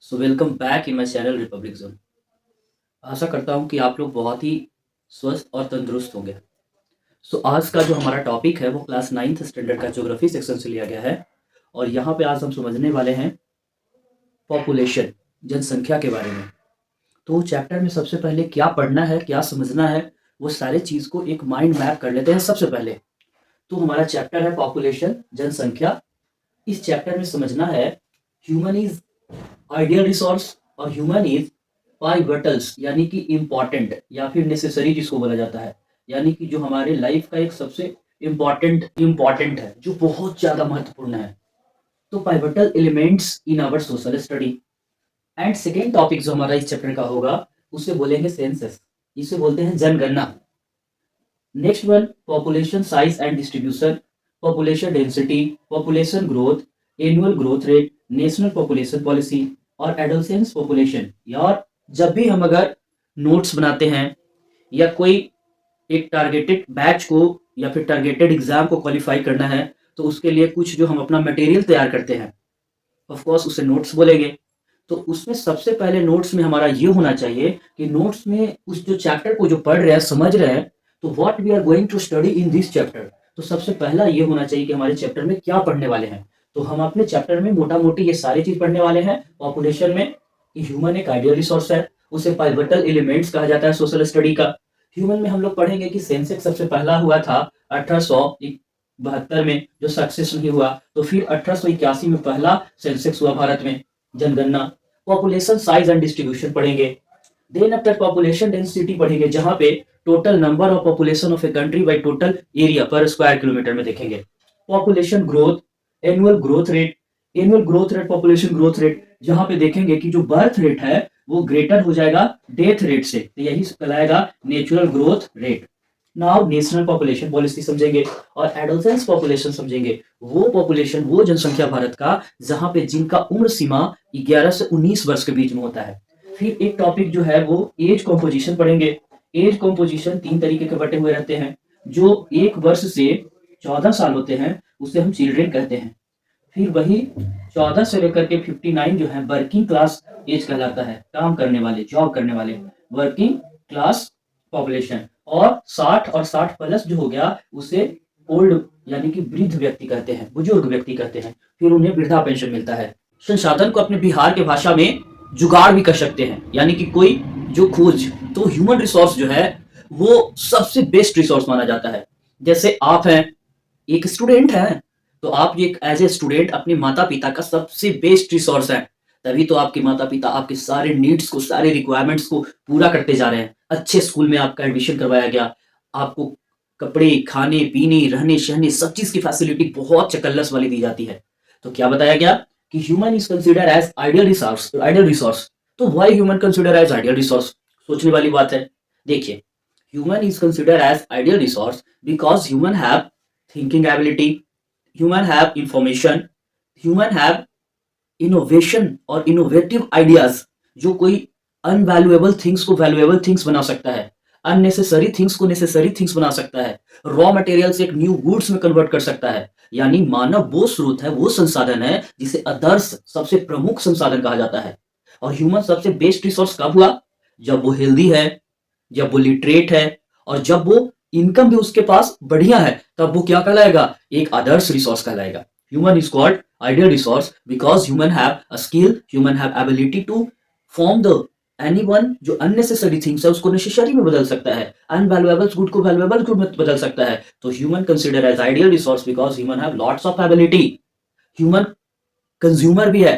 So welcome back in my channel Republic Zone. आशा करता हूँ कि आप लोग बहुत ही स्वस्थ और तंदुरुस्त होंगे। सो आज का जो हमारा टॉपिक है वो क्लास 9th स्टैंडर्ड का ज्योग्राफी सेक्शन से लिया गया है और यहाँ पे आज हम समझने वाले हैं पॉपुलेशन, जनसंख्या के बारे में। तो चैप्टर में सबसे पहले क्या पढ़ना है, क्या समझना है, वो सारे चीज़ को एक माइंड मैप कर लेते हैं सबसे पहले। तो हमारा चैप्टर है पॉपुलेशन, जनसंख्या। इस चैप्टर में समझना है ह्यूमन इज आइडियल रिसोर्स और ह्यूमन इज पाइवटल्स, यानी कि इम्पॉर्टेंट या फिर नेसेसरी जिसको बोला जाता है, यानी कि जो हमारे लाइफ का एक सबसे इम्पॉर्टेंट है, जो बहुत ज्यादा महत्वपूर्ण है। तो pivotal elements in our social study. And second topic जो हमारा इस चैप्टर का होगा उसे बोलेंगे सेंसस, इसे बोलते हैं जनगणना। Next one population size and distribution, population density, population growth, annual growth rate, national population policy और एडोलेसेंस पॉपुलेशन। यार जब भी हम अगर नोट्स बनाते हैं या कोई एक टारगेटेड बैच को या फिर टारगेटेड एग्जाम को क्वालिफाई करना है तो उसके लिए कुछ जो हम अपना मटेरियल तैयार करते हैं, ऑफ कोर्स उसे नोट्स बोलेंगे। तो उसमें सबसे पहले नोट्स में हमारा ये होना चाहिए कि नोट्स में उस जो चैप्टर को जो पढ़ रहे हैं, समझ रहे हैं, तो what we are going to study in this chapter. तो सबसे पहला ये होना चाहिए कि हमारे चैप्टर में क्या पढ़ने वाले हैं। तो हम अपने चैप्टर में मोटा मोटी ये सारी चीज पढ़ने वाले हैं। पॉपुलेशन में ह्यूमन एक आइडियल रिसोर्स है, उसे पाइवटल एलिमेंट्स कहा जाता है सोशल स्टडी का। ह्यूमन में हम लोग पढ़ेंगे कि सेंसेक्स सबसे पहला हुआ था 1872 में, जो सक्सेस नहीं हुआ। तो फिर 1881 में पहला सेंसेक्स हुआ भारत में। जनगणना, पॉपुलेशन साइज एंड डिस्ट्रीब्यूशन पढ़ेंगे। देन आफ्टर पॉपुलेशन डेंसिटी पढ़ेंगे, जहां पे total number of population of a country bye total area पर स्क्वायर किलोमीटर में देखेंगे। Population growth, annual growth rate, population growth rate, जहां पे देखेंगे कि जो बर्थ रेट है वो ग्रेटर हो जाएगा डेथ रेट से, तो यही कहलाएगा natural growth rate. Now national population policy समझेंगे और एडोलेसेंस पॉपुलेशन समझेंगे। वो पॉपुलेशन, वो जनसंख्या भारत का जहां पे जिनका उम्र सीमा 11 से 19 वर्ष के बीच में होता है। फिर एक टॉपिक जो है वो एज कॉम्पोजिशन पढ़ेंगे। एज कॉम्पोजिशन 3 तरीके के बटे हुए रहते हैं। जो 1 वर्ष से 14 साल होते हैं उसे हम चिल्ड्रेन कहते हैं। फिर वही 14 से लेकर के 59 जो है वर्किंग क्लास एज कहलाता है, काम करने वाले, जॉब करने वाले, वर्किंग क्लास पॉपुलेशन। और 60 और 60 प्लस जो हो गया उसे ओल्ड यानी कि वृद्ध व्यक्ति कहते हैं, बुजुर्ग व्यक्ति कहते हैं। फिर उन्हें वृद्धा पेंशन मिलता है। संसाधन को अपने बिहार के भाषा में जुगाड़ भी कर सकते हैं, यानी कि कोई जो खोज। तो ह्यूमन रिसोर्स जो है वो सबसे बेस्ट रिसोर्स माना जाता है। जैसे आप हैं, एक स्टूडेंट हैं, तो आप एक एज ए स्टूडेंट अपने माता पिता का सबसे बेस्ट रिसोर्स है। तभी तो आपके माता पिता आपके सारे नीड्स को, सारे रिक्वायरमेंट्स को पूरा करते जा रहे हैं। अच्छे स्कूल में आपका एडमिशन करवाया गया, आपको कपड़े, खाने पीने, रहने सहने सब चीज की फैसिलिटी बहुत चकल्लस वाली दी जाती है। तो क्या बताया गया कि human is consider as ideal resource. तो why human consider as ideal resource, सोचने वाली बात है। देखिए, human is consider as ideal resource because human have thinking ability, human have information, human have innovation और इनोवेटिव आइडियाज, जो कोई unvaluable things को वैल्यूएबल थिंग्स बना सकता है, अननेसेसरी थिंग्स को नेसेसरी थिंग्स बना सकता है, रॉ मटेरियल से एक न्यू गुड्स में कन्वर्ट कर सकता है। यानी मानव वो स्रोत है, वो संसाधन है जिसे आदर्श, सबसे प्रमुख संसाधन कहा जाता है। और ह्यूमन सबसे बेस्ट रिसोर्स कब हुआ? जब वो हेल्दी है, जब वो लिटरेट है और जब वो इनकम भी उसके पास बढ़िया है, तब वो क्या कहलाएगा? एक आदर्श रिसोर्स कहलाएगा। Human is called ideal resource because human have a skill, human have ability to form the anyone. जो अननेसेसरी थिंग्स है उसको नेसेसरी में बदल सकता है, अनवैल्यूएबल गुड को वैल्यूएबल गुड में बदल सकता है। तो human consider as ideal resource because human have lots of ability. Human consumer भी है,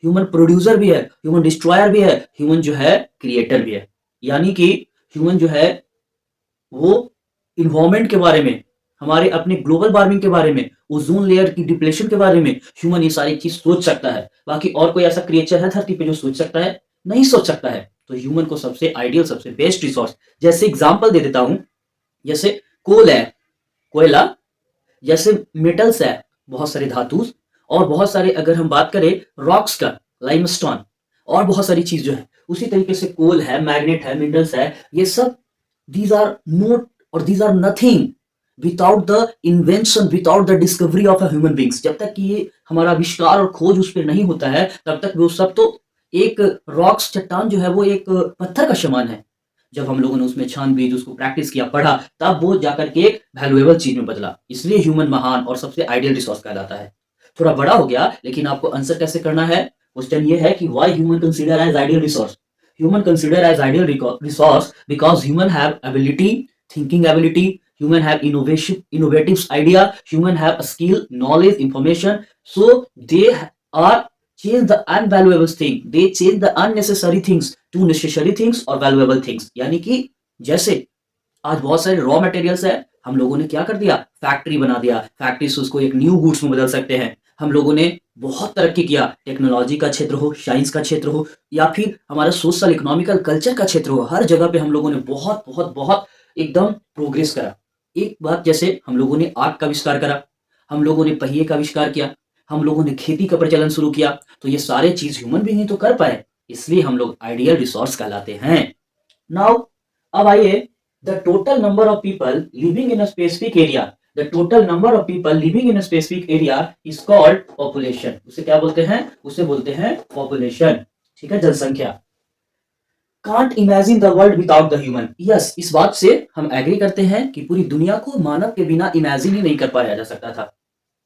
ह्यूमन प्रोड्यूसर भी है, ह्यूमन डिस्ट्रॉयर भी है, ह्यूमन जो है क्रिएटर भी है। यानी कि ह्यूमन जो है वो इन्वायरमेंट के बारे में, हमारे अपने ग्लोबल वार्मिंग के बारे में, ओजोन लेयर की डिप्लेशन के बारे में ह्यूमन ये सारी चीज सोच सकता है। बाकी और कोई ऐसा क्रिएचर है धरती पे जो सोच सकता है? नहीं सोच सकता है। तो ह्यूमन को सबसे आइडियल, सबसे बेस्ट रिसोर्स, जैसे एग्जांपल दे देता हूं, जैसे कोल है, कोयला, जैसे मेटल्स है, बहुत सारे धातु, और बहुत सारे अगर हम बात करें रॉक्स का, लाइमस्टोन, और बहुत सारी चीज जो है, उसी तरीके से कोल है, मैग्नेट है, मिनरल्स है, ये सब these are not or these are nothing without the invention, without the discovery of a human beings। जब तक कि ये हमारा आविष्कार और खोज उस पर नहीं होता है तब तक वो सब तो एक रॉक्स चट्टान जो है वो एक पत्थर का समान है। जब हम लोगों ने उसमें छानबीन उसको प्रैक्टिस किया, पढ़ा, तब वो जाकर के एक वैल्यूएबल चीज में बदला। इसलिए ह्यूमन महान और सबसे आइडियल रिसोर्स कहलाता है। थोड़ा बड़ा हो गया, लेकिन आपको आंसर कैसे करना है। क्वेश्चन ये है कि why human consider as ideal resource. Human consider as ideal resource because human have ability, thinking ability, human have innovative idea, human have a skill, knowledge, information, so they are change the unvaluable thing, they change the unnecessary things to necessary things or valuable things। यानी कि जैसे आज बहुत सारे raw materials है, हम लोगों ने क्या कर दिया, फैक्ट्री बना दिया, फैक्ट्री से उसको एक न्यू गुड्स में बदल सकते हैं। हम लोगों ने बहुत तरक्की किया, टेक्नोलॉजी का क्षेत्र हो, साइंस का क्षेत्र हो, या फिर हमारा सोशल इकोनॉमिकल कल्चर का क्षेत्र हो, हर जगह पे हम लोगों ने बहुत बहुत बहुत एकदम प्रोग्रेस करा। एक बात, जैसे हम लोगों ने आग का आविष्कार करा, हम लोगों ने पहिए का आविष्कार किया, हम लोगों ने खेती का प्रचलन शुरू किया, तो ये सारे चीज ह्यूमन भी नहीं तो कर पाए, इसलिए हम लोग आइडियल रिसोर्स कहलाते हैं। नाउ अब आइए, the total number of people living in a specific area, the total number of people living in a specific area is called population. उसे क्या बोलते हैं, उसे बोलते हैं पॉपुलेशन। ठीक है, जनसंख्या। Can't imagine the world without the human. Yes, इस बात से हम एग्री करते हैं कि पूरी दुनिया को मानव के बिना इमेजिन ही नहीं कर पाया जा सकता था।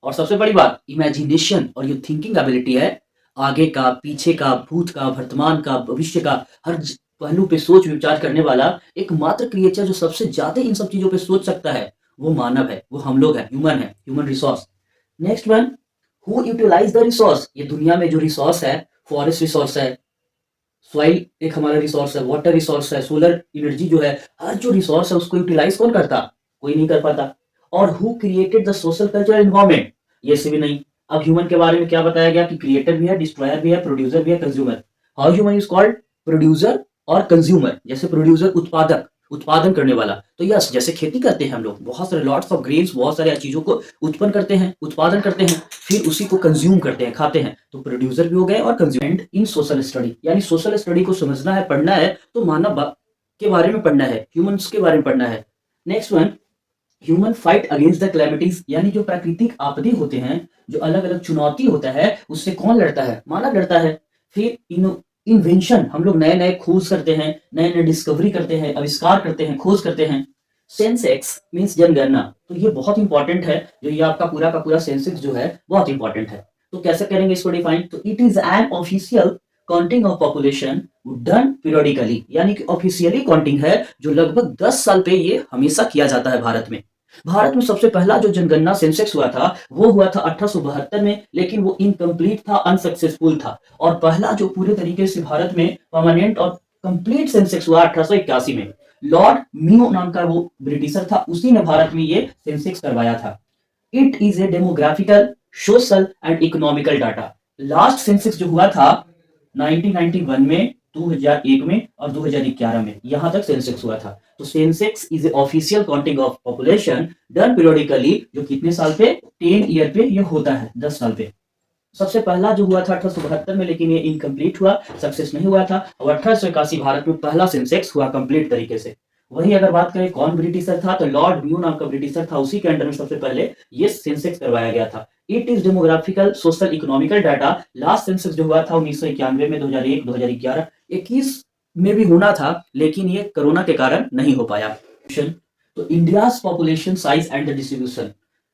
और सबसे बड़ी बात, इमेजिनेशन और ये थिंकिंग एबिलिटी है, आगे का, पीछे का, भूत का, वर्तमान का, भविष्य का, हर पहलू पे सोच विचार करने वाला एकमात्र क्रिएचर जो सबसे ज्यादा इन सब चीजों पे सोच सकता है, वो मानव है, वो हम लोग है, human resource. Next one, who utilise the resource. ये दुनिया में जो रिसोर्स है, फॉरेस्ट रिसोर्स है, सॉइल एक हमारा रिसोर्स है, वाटर रिसोर्स है, सोलर एनर्जी जो है, हर जो रिसोर्स है उसको यूटिलाइज कौन करता, कोई नहीं कर पाता। और who created the social culture environment, ये से भी नहीं। अब ह्यूमन के बारे में क्या बताया गया कि क्रिएटर भी है, डिस्ट्रॉयर भी है, प्रोड्यूसर भी है, consumer. How human is called producer और कंज्यूमर। जैसे प्रोड्यूसर उत्पादक, उत्पादन करने वाला, तो यस, जैसे खेती करते हैं हम लोग, बहुत सारे लॉट्स ऑफ ग्रेन्स, बहुत सारे चीजों को उत्पन्न करते हैं, उत्पादन करते हैं, फिर उसी को कंज्यूम करते हैं, खाते हैं, तो प्रोड्यूसर भी हो गए और कंज्यूमेंट। इन सोशल स्टडी, यानी सोशल स्टडी को समझना है, पढ़ना है, तो मानव के बारे में पढ़ना है, ह्यूमंस के बारे में पढ़ना है। Next one, human fight against the calamities, यानी जो प्राकृतिक आपदे होते हैं, जो अलग अलग चुनौती होता है, उससे कौन लड़ता है, मानव लड़ता है। फिर इन्वेंशन, हम लोग नए नए खोज करते हैं, नए नए डिस्कवरी करते हैं, आविष्कार करते हैं, खोज करते हैं। सेंसेक्स मीन्स जनगणना, तो ये बहुत इंपॉर्टेंट है, जो ये आपका पूरा का पूरा सेंसेक्स जो है बहुत इंपॉर्टेंट है। तो कैसे करेंगे इसको डिफाइन, तो it is an official counting of population done periodically, यानी कि ऑफिशियली काउंटिंग है, जो लगभग 10 साल पे ये हमेशा किया जाता है भारत में। भारत में सबसे पहला जो जनगणना सेंसेक्स हुआ था, वो हुआ था 1872 में, लेकिन वो इनकम्प्लीट था, अनसक्सेसफुल था। और पहला जो पूरे तरीके से भारत में परमानेंट और कंप्लीट सेंसेक्स हुआ 1881 में। लॉर्ड मियो नाम का वो ब्रिटिशर था, उसी ने भारत में ये सेंसेक्स करवाया था। It is a demographical, social and economical data. Last census जो हुआ था 1991 में, 2001 में और 2011 में, यहां तक सेंसेक्स हुआ था। तो Sensex is a official counting of population done periodically, जो कितने साल पे, 10 ईयर पे ये होता है, 10 साल पे। सबसे पहला जो हुआ था 1872 में, लेकिन ये इनकम्प्लीट हुआ, सक्सेस नहीं हुआ था। और 1881 भारत में पहला सेंसेक्स हुआ कंप्लीट तरीके से। वही अगर बात करें कौन ब्रिटिशर था, तो लॉर्ड म्यू नाम का ब्रिटिशर था, उसी के अंडर में सबसे पहले ये सेंसेक्स करवाया गया था। It is demographical, social, economical data. Last census जो हुआ था 1991 में, 2001, 2011, 21 में भी होना था, लेकिन ये कोरोना के कारण नहीं हो पाया। तो India population size and the distribution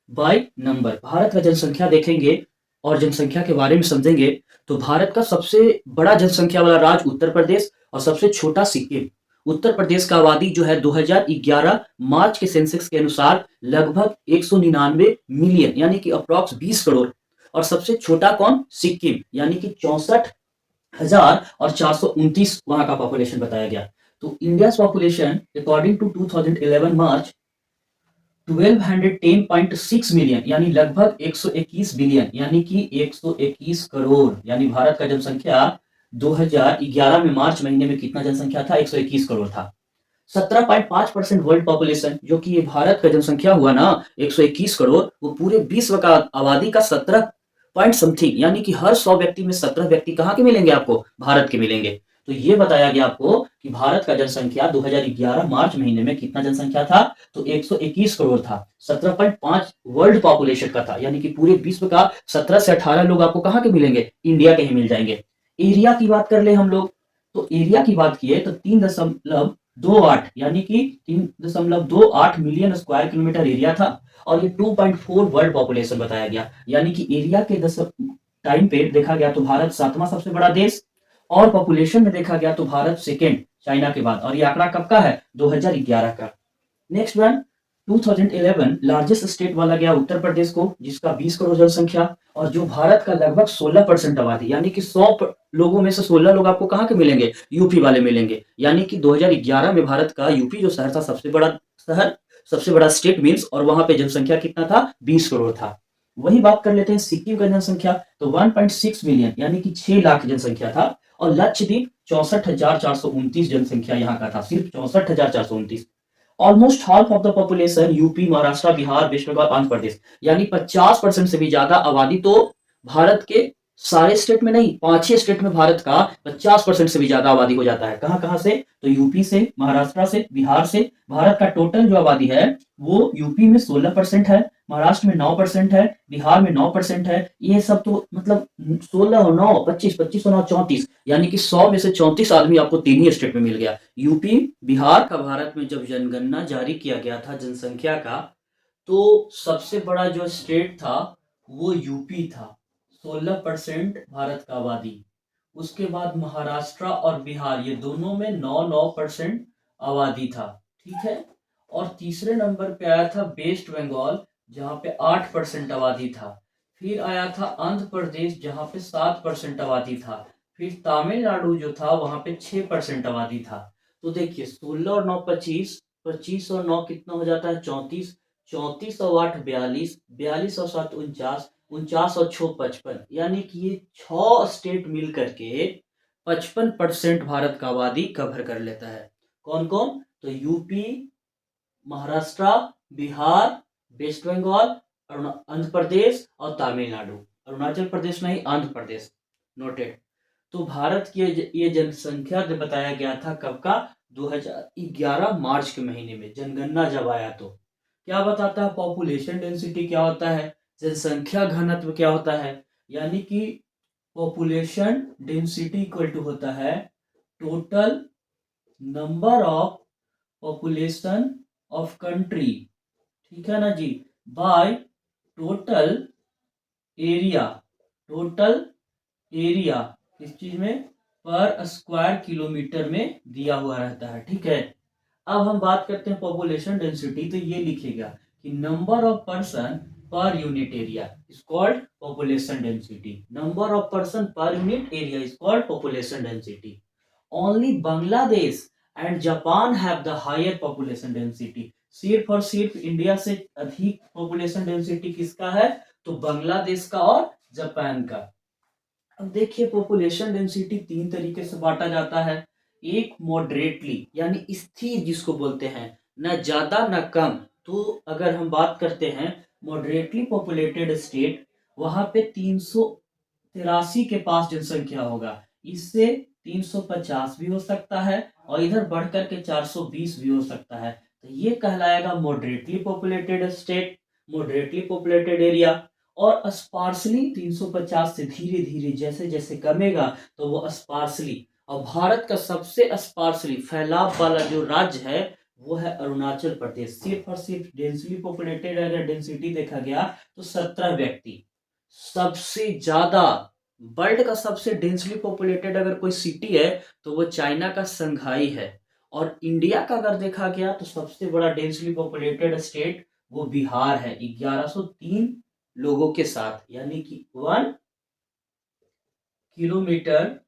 by number. Bharat का जनसंख्या देखेंगे और जनसंख्या के बारे में समझेंगे, तो भारत का सबसे बड़ा जनसंख्या वाला राज्य उत्तर प्रदेश और सबसे छोटा सिक्किम। उत्तर प्रदेश का आबादी जो है 2011 मार्च के सेंसेक्स के अनुसार लगभग 199 मिलियन, यानी कि अप्रॉक्स 20 करोड़। और सबसे छोटा कौन, सिक्किम, यानी कि 64,429 वहां का पॉपुलेशन बताया गया। तो India population according to 2011 March 1210.6 million, यानी लगभग 121 बिलियन, यानी कि 121 करोड़। यानी भारत का जनसंख्या 2011 में मार्च महीने में कितना जनसंख्या था, 121 करोड़ था। 17.5% वर्ल्ड पॉपुलेशन, जो कि ये भारत का जनसंख्या हुआ ना 121 करोड़, वो पूरे विश्व का आबादी का 17 पॉइंट समथिंग, यानी कि हर 100 व्यक्ति में 17 व्यक्ति कहाँ के मिलेंगे आपको, भारत के मिलेंगे। तो ये बताया गया आपको कि भारत का जनसंख्या 2011 मार्च महीने में कितना जनसंख्या था, तो 121 करोड़ था। 17.5 वर्ल्ड पॉपुलेशन का था, यानी कि पूरे विश्व का 17 से 18 लोग आपको कहाँ के मिलेंगे, इंडिया के ही मिल जाएंगे। एरिया की बात कर ले हम लोग, तो एरिया की बात की है तो 3.28 यानी कि 3.28 मिलियन स्क्वायर किलोमीटर एरिया था। और ये 2.4 वर्ल्ड पॉपुलेशन बताया गया, यानी कि एरिया के टाइम पे देखा गया तो भारत सातवां सबसे बड़ा देश, और पॉपुलेशन में देखा गया तो भारत सेकेंड चाइना के बाद। और ये आंकड़ा कब का है? 2011 का। नेक्स्ट वन, 2011 लार्जेस्ट स्टेट वाला गया उत्तर प्रदेश को, जिसका 20 करोड़ जनसंख्या, और जो भारत का लगभग 16% आबादी, यानी कि 100 लोगों में से 16 लोग आपको कहाँ के मिलेंगे? यूपी वाले मिलेंगे। यानी कि 2011 में भारत का यूपी जो शहर था, सबसे बड़ा शहर, सबसे बड़ा स्टेट मीन्स, और वहां पे जनसंख्या कितना था? 20 करोड़ था। वही बात कर लेते हैं सिक्किम का जनसंख्या, तो 1.6 मिलियन यानी कि 6 लाख जनसंख्या था। और लक्षद्वीप 64,429 जनसंख्या यहाँ का था, सिर्फ 64,429। Almost half of the population UP, Maharashtra, Bihar, West Bengal, Andhra Pradesh, यानी 50% से भी ज्यादा आबादी तो भारत के सारे स्टेट में नहीं, 5-6 स्टेट में भारत का 50% से भी ज्यादा आबादी हो जाता है। कहां कहां से? तो यूपी से, महाराष्ट्र से, बिहार से। भारत का टोटल जो आबादी है वो यूपी में 16% है, महाराष्ट्र में 9% है, बिहार में 9% है। ये सब तो मतलब 16 और 9, 25, 25 और 9, 34, यानी कि 100 में से 34 आदमी आपको तीन ही स्टेट में मिल गया, यूपी, बिहार का। भारत में जब जनगणना जारी किया गया था जनसंख्या का, तो सबसे बड़ा जो स्टेट था वो यूपी था, 16% भारत का आबादी। उसके बाद महाराष्ट्र और बिहार, ये दोनों में 9-9% आबादी था, ठीक है। और तीसरे नंबर पे आया था वेस्ट बंगाल, जहाँ पे 8% आबादी था। फिर आया था आंध्र प्रदेश, जहाँ पे 7% आबादी था। फिर तमिलनाडु जो था वहां पे 6% आबादी था। तो देखिए 16 और 9 25, 25 और 9 कितना हो जाता है? 34, 34 और 8 42, 42 और 7 49, 49 और 6 55, यानी कि ये 6 स्टेट मिल करके 55% भारत का आबादी कवर कर लेता है। कौन कौन? तो यूपी, महाराष्ट्र, बिहार, वेस्ट बंगाल, आंध्र प्रदेश और तमिलनाडु। अरुणाचल प्रदेश नहीं, आंध्र प्रदेश। नोटेड। तो भारत की ये जनसंख्या जो बताया गया था कब का? 2011 मार्च के महीने में जनगणना जब आया तो क्या बताता है? पॉपुलेशन डेंसिटी क्या होता है, जनसंख्या घनत्व क्या होता है, यानी कि पॉपुलेशन डेंसिटी इक्वल टू होता है total number of population of country, ठीक है ना जी, by total area. Total area किस चीज में? पर स्क्वायर किलोमीटर में दिया हुआ रहता है, ठीक है। अब हम बात करते हैं पॉपुलेशन डेंसिटी, तो ये लिखेगा कि number of person per unit area is called population density. Number of person per unit area is called population density. Only Bangladesh and Japan have the higher population density. सिर्फ इंडिया से अधिक population density किसका है? तो बांग्लादेश का और Japan का। अब देखिए पॉपुलेशन डेंसिटी तीन तरीके से बांटा जाता है। एक मॉडरेटली यानी स्थिर जिसको बोलते हैं, न ज्यादा न कम। तो अगर हम बात करते हैं मॉडरेटली पॉपुलेटेड स्टेट, वहां पे 383 के पास जनसंख्या होगा। इससे 350 भी हो सकता है और इधर बढ़कर के 420 भी हो सकता है। तो ये कहलाएगा moderately populated state, moderately populated area. और स्पार्सली 350 से धीरे धीरे जैसे जैसे कमेगा तो वो स्पार्सली। और भारत का सबसे स्पार्सली फैलाव वाला जो राज्य है वो है अरुणाचल प्रदेश। सिर्फ और सिर्फ डेंसली पॉपुलेटेड अगर डेंसिटी देखा गया तो 17 व्यक्ति। सबसे ज्यादा वर्ल्ड का सबसे डेंसली पॉपुलेटेड अगर कोई सिटी है तो वो चाइना का संघाई है। और इंडिया का अगर देखा गया तो सबसे बड़ा डेंसली पॉपुलेटेड स्टेट वो बिहार है, 1103 लोगों के साथ, यानी कि 1 किलोमीटर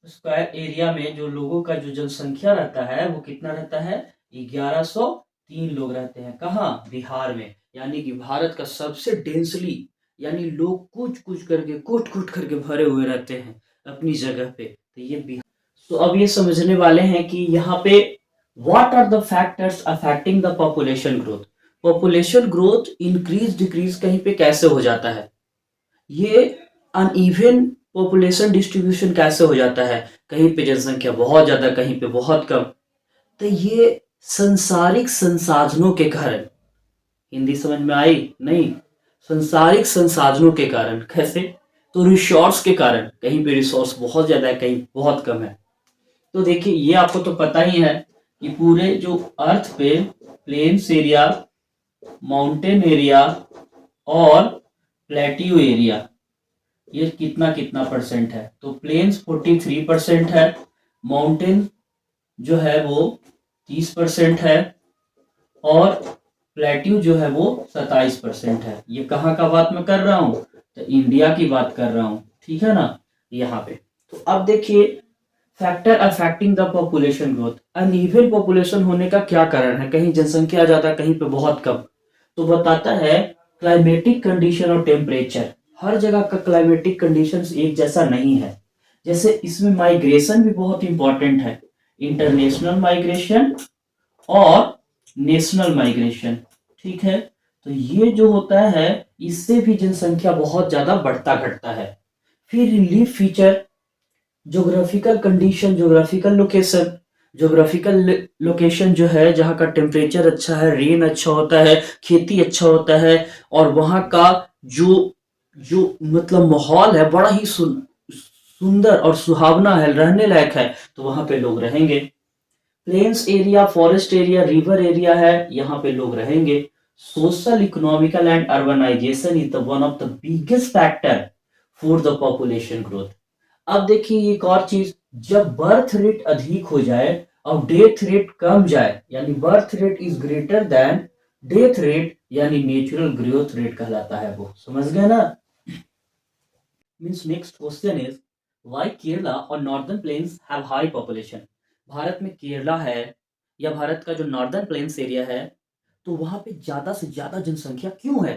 स्क्वायर एरिया में जो लोगों का जो जनसंख्या रहता है वो कितना रहता है? 1103 लोग रहते हैं। कहाँ? बिहार में। यानी कि भारत का सबसे डेंसली, यानी लोग कुछ कुछ करके कुट कुट करके भरे हुए रहते हैं अपनी जगह पे, तो ये बिहार। तो अब ये समझने वाले हैं कि यहाँ पे what are the factors affecting the population growth. Population growth increase decrease कहीं पे कैसे हो जाता है, ये अनइवन पॉपुलेशन डिस्ट्रीब्यूशन कैसे हो जाता है, कहीं पे जनसंख्या बहुत ज्यादा कहीं पे बहुत कम। तो ये संसारिक संसाधनों के कारण, हिंदी समझ में आई नहीं? संसारिक संसाधनों के कारण कैसे? तो रिसोर्स के कारण कहीं पे रिसोर्स बहुत ज़्यादा है, कहीं बहुत कम है। तो देखिए ये आपको तो पता ही है कि पूरे जो अर्थ पे प्लेन्स एरिया, माउंटेन एरिया और प्लेट्यू एरिया, ये कितना कितना परसेंट है। तो प्लेन्स 43% है, माउंटेन जो है वो 30% है और प्लेट्यू जो है वो 27% है। ये कहाँ का बात मैं कर रहा हूँ, तो इंडिया की बात कर रहा हूँ, ठीक है ना, यहाँ पे। तो अब देखिए factor affecting the population growth, uneven population होने का क्या कारण है, कहीं जनसंख्या ज्यादा कहीं पे बहुत कम। तो बताता है क्लाइमेटिक कंडीशन और टेम्परेचर, हर जगह का क्लाइमेटिक कंडीशंस एक जैसा नहीं है। जैसे इसमें माइग्रेशन भी बहुत इंपॉर्टेंट है, इंटरनेशनल माइग्रेशन और नेशनल माइग्रेशन, ठीक है। तो ये जो होता है इससे भी जनसंख्या बहुत ज्यादा बढ़ता घटता है। फिर relief feature, geographical condition, geographical location, geographical location जो है जहाँ का टेम्परेचर अच्छा है, रेन अच्छा होता है, खेती अच्छा होता है और वहाँ का जो जो मतलब माहौल है बड़ा ही सुंदर और सुहावना है, रहने लायक है, तो वहाँ पे लोग रहेंगे। Plains area, forest area, river area है, यहाँ पे लोग रहेंगे। Social, economical and urbanisation is the one of the biggest factor for the population growth. अब देखिए एक और चीज, जब बर्थ रेट अधिक हो जाए और डेथ रेट कम जाए, यानी birth rate is greater than death rate, यानी नेचुरल ग्रोथ रेट कहलाता है वो, समझ गए ना। Means next question is why Kerala और northern plains have high population. Bharat में केरला है या भारत का जो नॉर्दर्न प्लेन्स एरिया है, तो वहां पे ज्यादा से ज्यादा जनसंख्या क्यों है।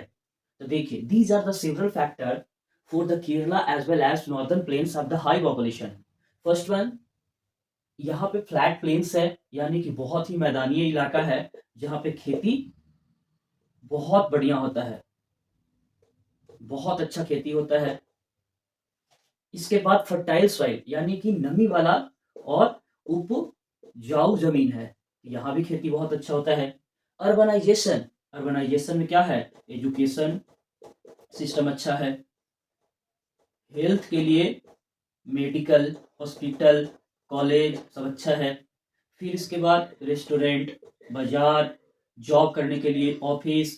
तो देखिए these are the several factor for the Kerala as well as northern plains have the high population. First one, यहाँ पे फ्लैट प्लेन्स है, यानी कि बहुत ही मैदानी इलाका है जहाँ पे खेती बहुत बढ़िया होता है, बहुत अच्छा खेती होता है। इसके बाद फर्टाइल सॉइल, यानी कि नमी वाला और उपजाऊ जमीन है, यहाँ भी खेती बहुत अच्छा होता है। अर्बनाइजेशन, अर्बनाइजेशन में क्या है, एजुकेशन सिस्टम अच्छा है, हेल्थ के लिए मेडिकल, हॉस्पिटल, कॉलेज सब अच्छा है। फिर इसके बाद रेस्टोरेंट, बाजार, जॉब करने के लिए ऑफिस,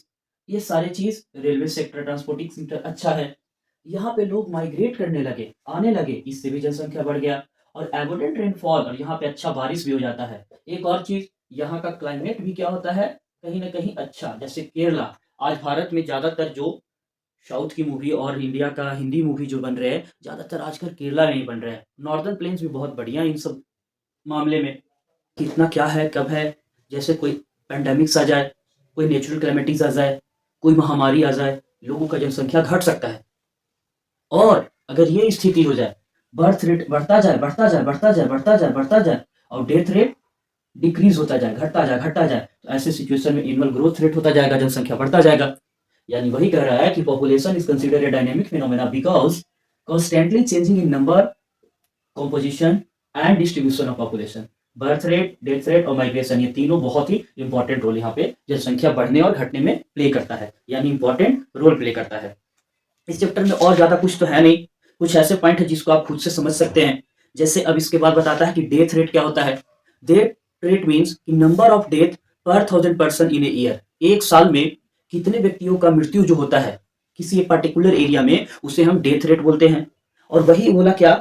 ये सारे चीज, रेलवे सेक्टर, ट्रांसपोर्टिंग सेक्टर अच्छा है। यहाँ पे लोग माइग्रेट करने लगे, आने लगे, इससे भी जनसंख्या बढ़ गया और एबोडेंट रेनफॉल, और यहाँ पे अच्छा बारिश भी हो जाता है। एक और चीज, यहाँ का क्लाइमेट भी क्या होता है, कहीं ना कहीं अच्छा। जैसे केरला, आज भारत में ज्यादातर जो साउथ की मूवी और इंडिया का हिंदी मूवी जो बन रहे हैं ज्यादातर आजकल केरला में ही बन रहे हैं। नॉर्दर्न प्लेन्स भी बहुत बढ़िया इन सब मामले में। कितना क्या है, कब है, जैसे कोई पेंडेमिक्स आ जाए, कोई नेचुरल कैलेमिटीज आ जाए, कोई महामारी आ जाए, लोगों का जनसंख्या घट सकता है। और अगर ये स्थिति हो जाए, बर्थ रेट बढ़ता जाए बढ़ता जाए बढ़ता जाए बढ़ता जाए बढ़ता जाए और डेथ रेट डिक्रीज होता जाए, घटता जाए, तो ऐसे सिचुएशन में एनुअल ग्रोथ रेट होता जाएगा, जनसंख्या बढ़ता जाएगा। यानी वही कह रहा है कि population is considered a dynamic phenomena because constantly changing in number, composition and distribution of population. Birth rate, death rate और माइग्रेशन, ये तीनों बहुत ही इंपॉर्टेंट रोल यहाँ पे जनसंख्या बढ़ने और घटने में प्ले करता है, यानी इंपॉर्टेंट रोल प्ले करता है। इस चैप्टर में और ज्यादा कुछ तो है नहीं, कुछ ऐसे पॉइंट है जिसको आप खुद से समझ सकते हैं। जैसे अब इसके बाद बताता है कि डेथ रेट क्या होता है। डेथ रेट मीन्स कि नंबर ऑफ डेथ पर 1000 पर्सन इन ए ईयर, एक साल में कितने व्यक्तियों का मृत्यु जो होता है किसी एक पर्टिकुलर एरिया में, उसे हम डेथ रेट बोलते हैं। और वही बोला क्या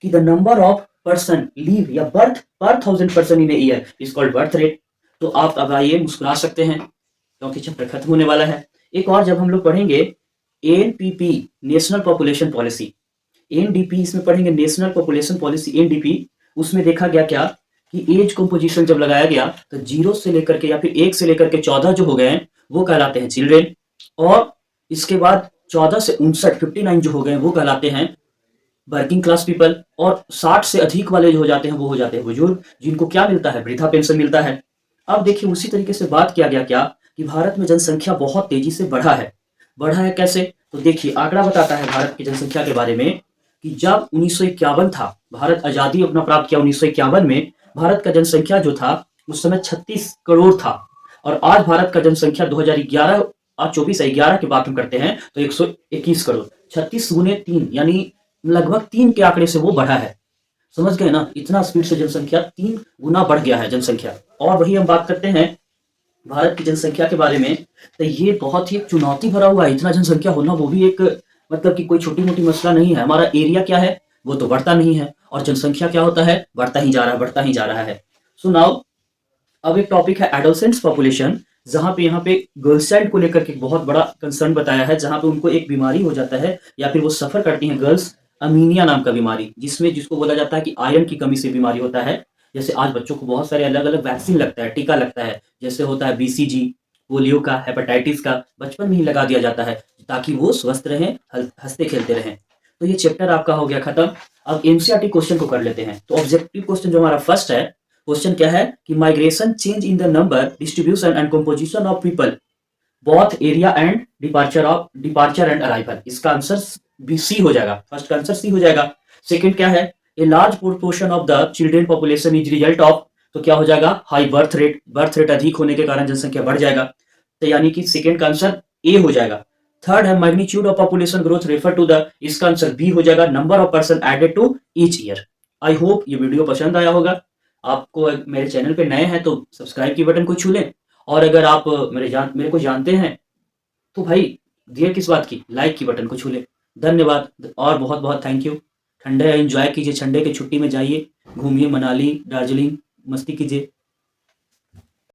कि the number of person leave या बर्थ पर 1000 person in a year is called birth rate. तो आप अब आइए मुस्कुरा सकते हैं क्योंकि चैप्टर खत्म होने वाला है। एक और जब हम लोग पढ़ेंगे NPP, national population policy, NDP इसमें पढ़ेंगे, नेशनल पॉपुलेशन पॉलिसी एनडीपी, उसमें देखा गया क्या कि एज कंपोजिशन जब लगाया गया तो 0 से लेकर के या फिर 1 से लेकर के 14 जो हो गए हैं वो कहलाते हैं चिल्ड्रेन, और इसके बाद 14 से 59 59 जो हो गए वो कहलाते हैं वर्किंग क्लास पीपल, और 60 से अधिक वाले जो हो जाते हैं वो हो जाते हैं बुजुर्ग, जिनको क्या मिलता है, वृद्धा पेंशन मिलता है। अब देखिए उसी तरीके से बात किया गया क्या कि भारत में जनसंख्या बहुत तेजी से बढ़ा है। बढ़ा है कैसे, तो देखिए आंकड़ा बताता है भारत की जनसंख्या के बारे में कि जब 1951 था, भारत आजादी अपना प्राप्त किया 1951 में, भारत का जनसंख्या जो था उस समय 36 करोड़ था, और आज भारत का जनसंख्या 2011 और 24 11 की बात हम करते हैं तो 121 करोड़, 36 गुने 3 यानी लगभग 3 के आंकड़े से वो बढ़ा है। समझ गए ना, इतना स्पीड से जनसंख्या 3 गुना बढ़ गया है जनसंख्या। और वही हम बात करते हैं भारत की जनसंख्या के बारे में, तो ये बहुत ही एक चुनौती भरा हुआ है। इतना जनसंख्या होना वो भी एक मतलब कि कोई छोटी मोटी मसला नहीं है। हमारा एरिया क्या है, वो तो बढ़ता नहीं है, और जनसंख्या क्या होता है, बढ़ता ही जा रहा है, बढ़ता ही जा रहा है। सो नाउ अब एक टॉपिक है एडोसेंट्स पॉपुलेशन, जहाँ पे यहाँ पे गर्ल्स चाइल्ड को लेकर के बहुत बड़ा कंसर्न बताया है, जहाँ पे उनको एक बीमारी हो जाता है या फिर वो सफर करती हैं गर्ल्स, अमीनिया नाम का बीमारी, जिसको बोला जाता है कि आयरन की कमी से बीमारी होता है। जैसे आज बच्चों को बहुत सारे अलग अलग वैक्सीन लगता है, टीका लगता है, जैसे होता है बीसीजी, पोलियो का, हेपेटाइटिस का, बचपन में ही लगा दिया जाता है ताकि वो स्वस्थ रहें, हंसते खेलते रहें। तो ये चैप्टर आपका हो गया खत्म। अब एनसीईआरटी क्वेश्चन को कर लेते हैं। तो ऑब्जेक्टिव क्वेश्चन जो हमारा फर्स्ट है, क्वेश्चन क्या है कि migration change in the number, distribution and composition of people, both area and departure and arrival. इसका आंसर बी सी हो जाएगा, फर्स्ट का आंसर सी हो जाएगा। सेकंड क्या है, a large proportion of the children population is result of, तो क्या हो जाएगा, हाई बर्थ रेट अधिक होने के कारण जनसंख्या बढ़ जाएगा, तो यानी कि सेकंड का आंसर ए हो जाएगा। थर्ड है magnitude of population growth refer to the, इसका आंसर बी हो जाएगा, number of person added to each year. I hope ये वीडियो पसंद आया होगा। आपको मेरे चैनल पे नए हैं तो सब्सक्राइब की बटन को छू लें, और अगर आप मेरे को जानते हैं तो भाई देर किस बात की, लाइक की बटन को छू लें। धन्यवाद और बहुत बहुत थैंक यू। ठंडे एंजॉय कीजिए, ठंडे की छुट्टी में जाइए, घूमिए, मनाली दार्जिलिंग, मस्ती कीजिए।